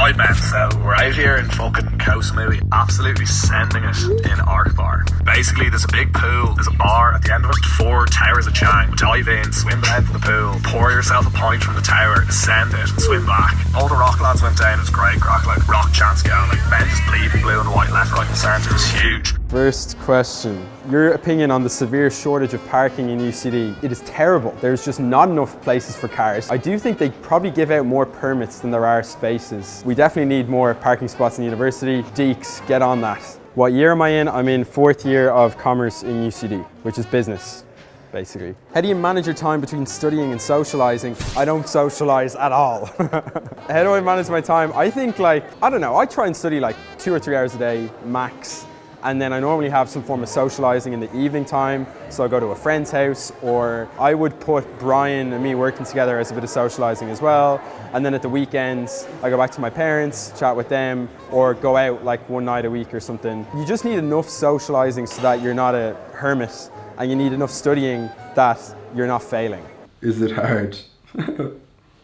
Right, man, so we're out here in fucking Koh Samui, absolutely sending it in Arc Bar. Basically, there's a big pool, there's a bar at the end of it, 4 towers of Chang. Dive in, swim down to the pool, pour yourself a pint from the tower, ascend it, and swim back. All the rock lads went down, it was great crack, like rock chants going, like men just bleeding blue and white, left, right and centre, it was huge. First question, your opinion on the severe shortage of parking in UCD. It is terrible. There's just not enough places for cars. I do think they probably give out more permits than there are spaces. We definitely need more parking spots in the university. Deeks, get on that. What year am I in? I'm in 4th year of commerce in UCD, which is business, basically. How do you manage your time between studying and socializing? I don't socialize at all. How do I manage my time? I think I don't know, I try and study 2 or 3 hours a day, max. And then I normally have some form of socializing in the evening time. So I go to a friend's house, or I would put Brian and me working together as a bit of socializing as well. And then at the weekends, I go back to my parents, chat with them, or go out one night a week or something. You just need enough socializing so that you're not a hermit, and you need enough studying that you're not failing. Is it hard?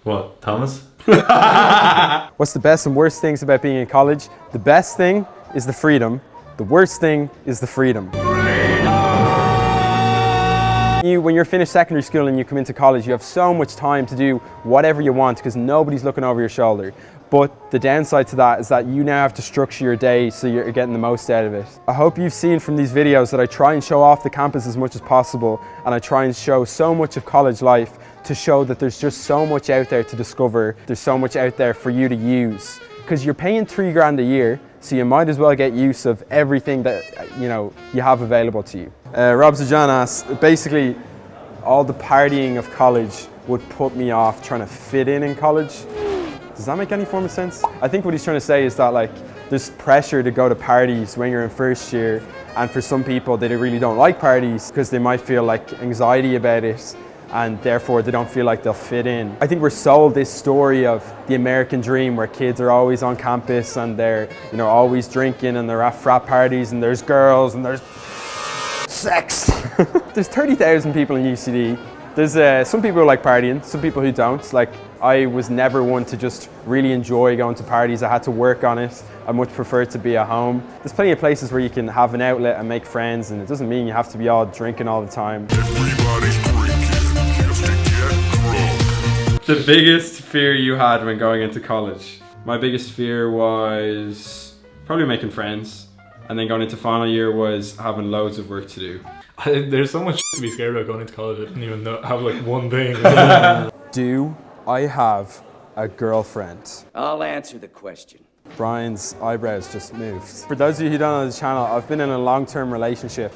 What, Thomas? What's the best and worst things about being in college? The best thing is the freedom. The worst thing is the freedom. When you're finished secondary school and you come into college, you have so much time to do whatever you want because nobody's looking over your shoulder. But the downside to that is that you now have to structure your day so you're getting the most out of it. I hope you've seen from these videos that I try and show off the campus as much as possible, and I try and show so much of college life to show that there's just so much out there to discover. There's so much out there for you to use. Because you're paying $3 grand a year, so you might as well get use of everything that you have available to you. Rob Zajan asked, basically all the partying of college would put me off trying to fit in college. Does that make any form of sense? I think what he's trying to say is that there's pressure to go to parties when you're in first year, and for some people they really don't like parties because they might feel anxiety about it, and therefore they don't feel like they'll fit in. I think we're sold this story of the American dream where kids are always on campus and they're always drinking and they're at frat parties and there's girls and there's sex. There's 30,000 people in UCD. There's some people who like partying, some people who don't. I was never one to just really enjoy going to parties. I had to work on it. I much prefer to be at home. There's plenty of places where you can have an outlet and make friends, and it doesn't mean you have to be all drinking all the time. Everybody's drinking just to get drunk. The biggest fear you had when going into college? My biggest fear was probably making friends, and then going into final year was having loads of work to do. There's so much to be scared about going into college. I didn't even have one thing. Do I have a girlfriend? I'll answer the question. Brian's eyebrows just moved. For those of you who don't know the channel, I've been in a long-term relationship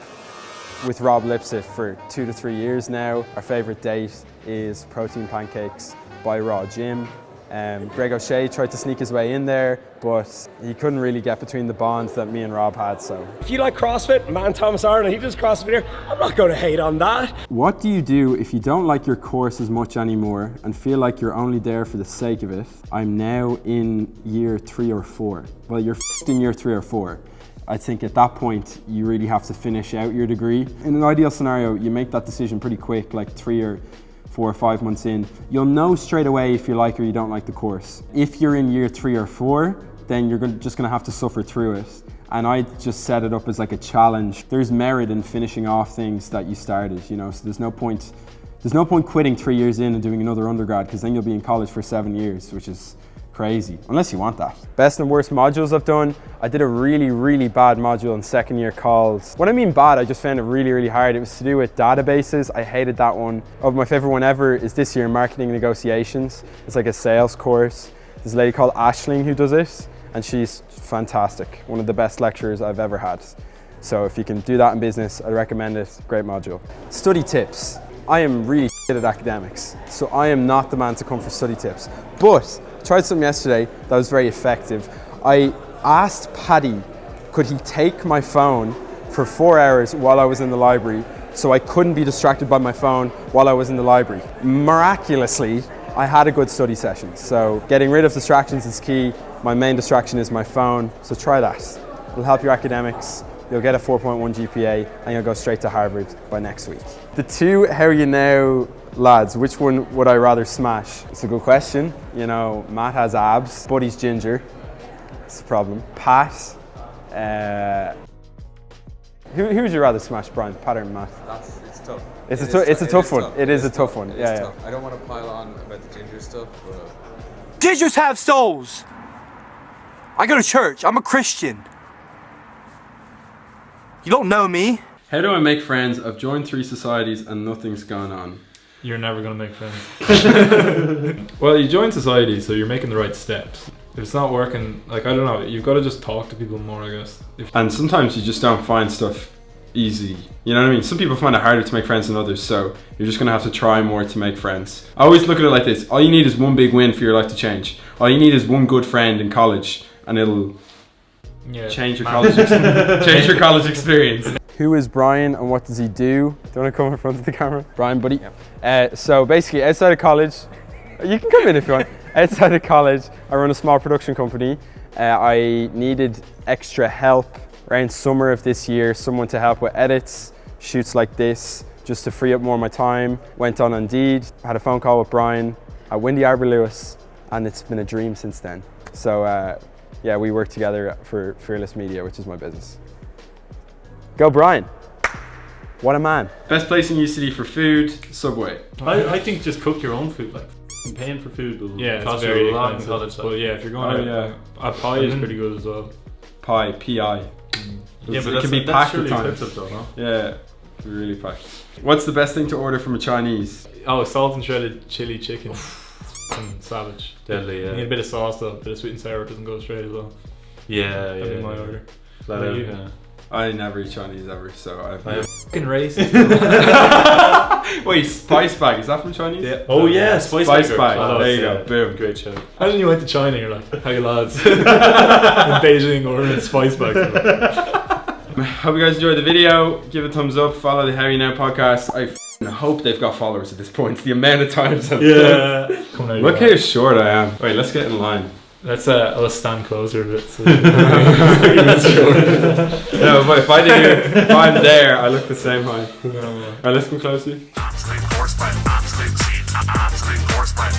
with Rob Lipsett for 2 to 3 years now. Our favourite date is protein pancakes by Raw Gym. Greg O'Shea tried to sneak his way in there, but he couldn't really get between the bonds that me and Rob had, so. If you like CrossFit, man, Thomas Arnold, he does CrossFit here. I'm not going to hate on that. What do you do if you don't like your course as much anymore and feel like you're only there for the sake of it? I'm now in year 3 or 4. Well, you're in year 3 or 4. I think at that point, you really have to finish out your degree. In an ideal scenario, you make that decision pretty quick, 3 or 4 or 5 months in. You'll know straight away if you like or you don't like the course. If you're in year 3 or 4, then you're just gonna have to suffer through it. And I just set it up as a challenge. There's merit in finishing off things that you started, so there's no point quitting 3 years in and doing another undergrad, because then you'll be in college for 7 years, which is crazy, unless you want that. Best and worst modules I've done. I did a really, really bad module in second year called, when I mean bad, I just found it really, really hard. It was to do with databases. I hated that one. My favorite one ever is this year, marketing negotiations. It's a sales course. There's a lady called Aisling who does it, and she's fantastic. One of the best lecturers I've ever had. So if you can do that in business, I'd recommend it. Great module. Study tips. I am really shit at academics, so I am not the man to come for study tips. But I tried something yesterday that was very effective. I asked Paddy, could he take my phone for 4 hours while I was in the library so I couldn't be distracted by my phone while I was in the library. Miraculously, I had a good study session. So getting rid of distractions is key. My main distraction is my phone, so try that. It'll help your academics. You'll get a 4.1 GPA and you'll go straight to Harvard by next week. The 2 how you now Lads, which one would I rather smash? It's a good question. You know, Matt has abs, Buddy's ginger. It's a problem. Pat, who would you rather smash, Brian? Pat or Matt? It's tough. It's a tough one. It is a tough one. Yeah, Tough. I don't want to pile on about the ginger stuff, but Gingers have souls. I go to church. I'm a Christian. You don't know me. How do I make friends? I've joined 3 societies and nothing's gone on. You're never gonna make friends. Well, you join society, so you're making the right steps. If it's not working, like, I don't know, you've got to just talk to people more, I guess. And sometimes you just don't find stuff easy. You know what I mean? Some people find it harder to make friends than others, so you're just gonna have to try more to make friends. I always look at it like this: all you need is one big win for your life to change. All you need is one good friend in college, and it'll change your college experience. Who is Brian and what does he do? Do you want to come in front of the camera? Brian, buddy. So basically, outside of college, you can come in if you want. Outside of college, I run a small production company. I needed extra help around summer of this year, someone to help with edits, shoots like this, just to free up more of my time. Went on Indeed, had a phone call with Brian at Windy Arbor Lewis, and it's been a dream since then. So yeah, we work together for Fearless Media, which is my business. Go Brian. What a man. Best place in UCD for food, Subway. I think just cook your own food. Like paying for food will cost it's very you a lot in expensive. college. But yeah, if you're going a pie is pretty good as well. Pie, P-I. Yeah, but it can be that's packed surely at times. expensive though, no? Yeah, really packed. What's the best thing to order from a Chinese? Oh, salt and shredded chili chicken. It's savage. Deadly, yeah. You need a bit of sauce though, a bit of sweet and sour doesn't go straight as well. Yeah, That'd be my order. Flat out, yeah. I never eat Chinese ever, so I've Fucking racist. Wait, Spice Bag, is that from Chinese? Yeah. Oh yeah, Spice Bag. Burger. There you go, boom. Great show. Imagine you went to China and you're like, hey lads, in Beijing ordering spice bags. Hope you guys enjoyed the video. Give it a thumbs up, follow the Harry Now podcast. I hope they've got followers at this point. The amount of times I've done. Look how short I am. Wait, let's get in line. Let's stand closer a bit. So No, but if I'm there, I look the same height. Alright, let's come closer. Absolute horsepower, absolute speed, absolute horsepower,